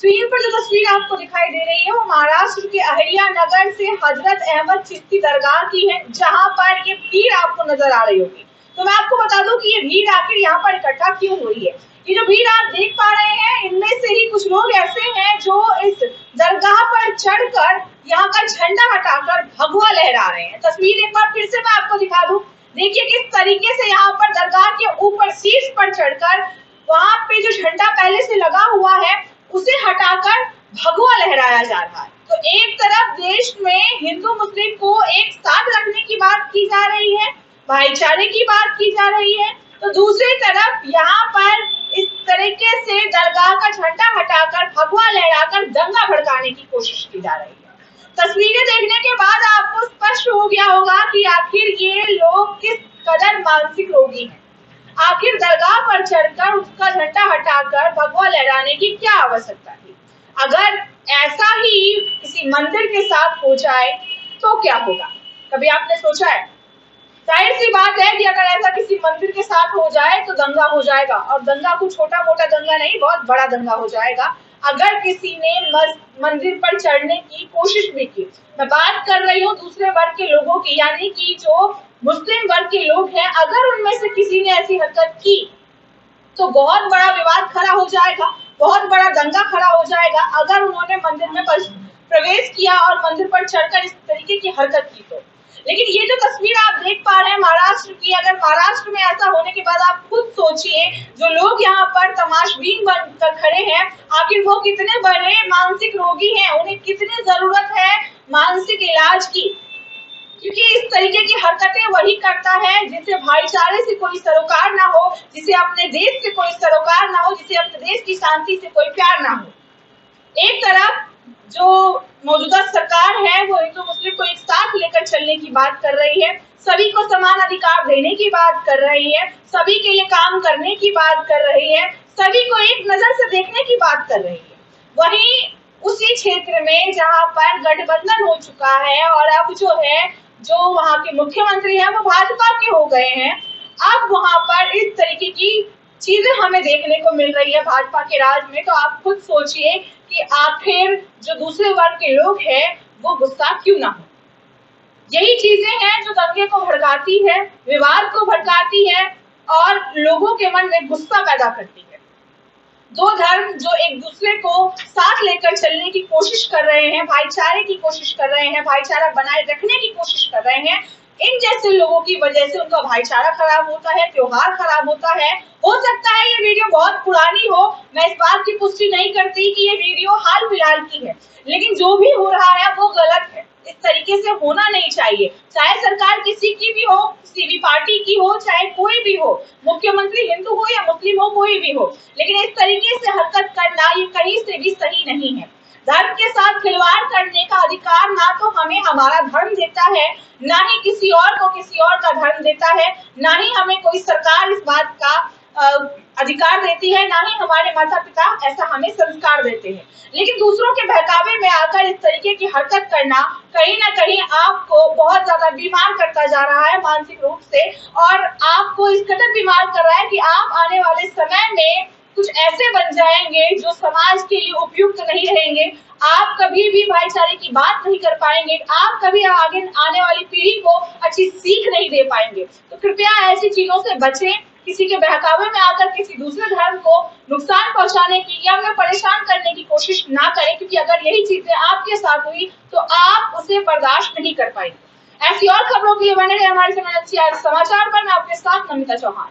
Screen पर जो तस्वीर आपको दिखाई दे रही है वो महाराष्ट्र के अहिल्यानगर से हजरत अहमद चिश्ती दरगाह की है, जहां पर ये भीड़ आपको नजर आ रही होगी। तो मैं आपको बता दूं कि ये भीड़ आखिर यहाँ पर इकट्ठा क्यों हुई है। ये जो भीड़ आप देख पा रहे हैं, इनमें से ही कुछ लोग ऐसे हैं जो इस दरगाह पर चढ़कर यहाँ का झंडा हटाकर भगवा लहरा रहे हैं। तस्वीर एक बार फिर से मैं आपको दिखा दूं। देखिए किस तरीके से यहाँ पर दरगाह के ऊपर शीर्ष पर चढ़कर वहां पे जो झंडा पहले से लगा हुआ है उसे हटाकर भगवा लहराया जा रहा है। तो एक तरफ देश में हिंदू मुस्लिम को एक साथ रखने की बात की जा रही है, भाईचारे की बात की जा रही है, तो दूसरी तरफ यहाँ पर इस तरीके से दरगाह का झंडा हटाकर भगवा लहराकर दंगा भड़काने की कोशिश की जा रही है। तस्वीरें देखने के बाद आपको स्पष्ट हो गया होगा कि आखिर ये लोग किस कदर मानसिक रोगी हैं। आखिर दरगाह पर चढ़कर उसका झंडा हटाकर भगवा लहराने की क्या आवश्यकता थी। अगर ऐसा ही किसी मंदिर के साथ हो जाए तो क्या होगा, कभी आपने सोचा है? जाहिर सी बात है कि अगर ऐसा किसी मंदिर के साथ हो जाए तो दंगा हो जाएगा, और दंगा कुछ छोटा मोटा दंगा नहीं, बहुत बड़ा दंगा हो जाएगा। अगर किसी ने मंदिर पर चढ़ने की कोशिश भी की, मैं बात कर रही हूँ दूसरे वर्ग के लोगों की, यानी कि जो मुस्लिम वर्ग के लोग हैं, अगर उनमें से किसी ने ऐसी हरकत की तो बहुत बड़ा विवाद खड़ा हो जाएगा, बहुत बड़ा दंगा खड़ा हो जाएगा। अगर उन्होंने मंदिर में प्रवेश किया और मंदिर पर चढ़कर इस तरीके की हरकत की तो। लेकिन ये जो तस्वीर आप देख पा रहे हैं महाराष्ट्र की, अगर महाराष्ट्र में ऐसा होने के बाद आप खुद सोचिए जो लोग यहाँ पर तमाशबीन बनकर खड़े हैं, आखिर वो कितने बड़े मानसिक रोगी हैं, उन्हें कितनी जरूरत है मानसिक इलाज की। क्योंकि इस तरीके की हरकतें वही करता है जिसे भाईचारे से कोई सरोकार ना हो, जिसे अपने देश से कोई सरोकार ना हो, जिसे अपने देश की शांति से कोई प्यार ना हो। एक तरफ जो मौजूदा सरकार है वो हिंदू मुस्लिम को एक साथ लेकर चलने की बात कर रही है, सभी को समान अधिकार देने की बात कर रही है, सभी के लिए काम करने की बात कर रही है, सभी को एक नजर से देखने की बात कर रही है। वहीं उसी क्षेत्र में जहां पर गठबंधन हो चुका है और अब जो वहां के मुख्यमंत्री हैं वो भाजपा के हो गए हैं, अब वहां पर इस तरीके की चीजें हमें देखने को मिल रही है भाजपा के राज में। तो आप खुद सोचिए कि आखिर जो दूसरे वर्ग के लोग हैं वो गुस्सा क्यों ना हो। यही चीजें हैं जो दंगे को भड़काती है, विवाद को भड़काती है और लोगों के मन में गुस्सा पैदा करती है। दो धर्म जो एक दूसरे को साथ लेकर चलने की कोशिश कर रहे हैं, भाईचारे की कोशिश कर रहे हैं, भाईचारा बनाए रखने की कोशिश कर रहे हैं, इन जैसे लोगों की वजह से उनका भाईचारा खराब होता है, त्योहार खराब होता है। हो सकता है ये वीडियो बहुत पुरानी हो, मैं इस बात की पुष्टि नहीं करती कि ये वीडियो हाल फिलहाल की है, लेकिन जो भी हो रहा है वो गलत है। इस तरीके से होना नहीं चाहिए, चाहे सरकार किसी की भी हो, किसी भी पार्टी की हो, चाहे कोई भी हो, मुख्यमंत्री हिंदू हो या मुस्लिम हो, कोई भी हो, लेकिन इस तरीके से हरकत करना ये कहीं से भी सही नहीं है। धर्म के साथ खिलवाड़ करने का अधिकार ना तो हमें हमारा धर्म देता है, ना ही किसी और को किसी और का धर्म देता है, ना ही हमें कोई सरकार इस बात का अधिकार देती है, ना ही हमारे माता पिता ऐसा हमें संस्कार देते हैं। लेकिन दूसरों के बहकावे में आकर इस तरीके की हरकत करना कहीं ना कहीं आपको बहुत ज्यादा बीमार करता जा रहा है मानसिक रूप से, और आपको इस कदर बीमार कर रहा है कि आप आने वाले समय में कुछ ऐसे बन जाएंगे जो समाज के लिए उपयुक्त नहीं रहेंगे। आप कभी भी भाईचारे की बात नहीं कर पाएंगे, आप कभी आगे आने वाली पीढ़ी को अच्छी सीख नहीं दे पाएंगे। तो कृपया ऐसी चीजों से बचें, किसी के बहकावे में आकर किसी दूसरे धर्म को नुकसान पहुंचाने की या उन्हें परेशान करने की कोशिश ना करें, क्योंकि अगर यही चीजें आपके साथ हुई तो आप उसे बर्दाश्त नहीं कर पाएंगे। ऐसी और खबरों के लिए बने रहे हमारे समाचार पर। मैं आपके साथ नमिता चौहान।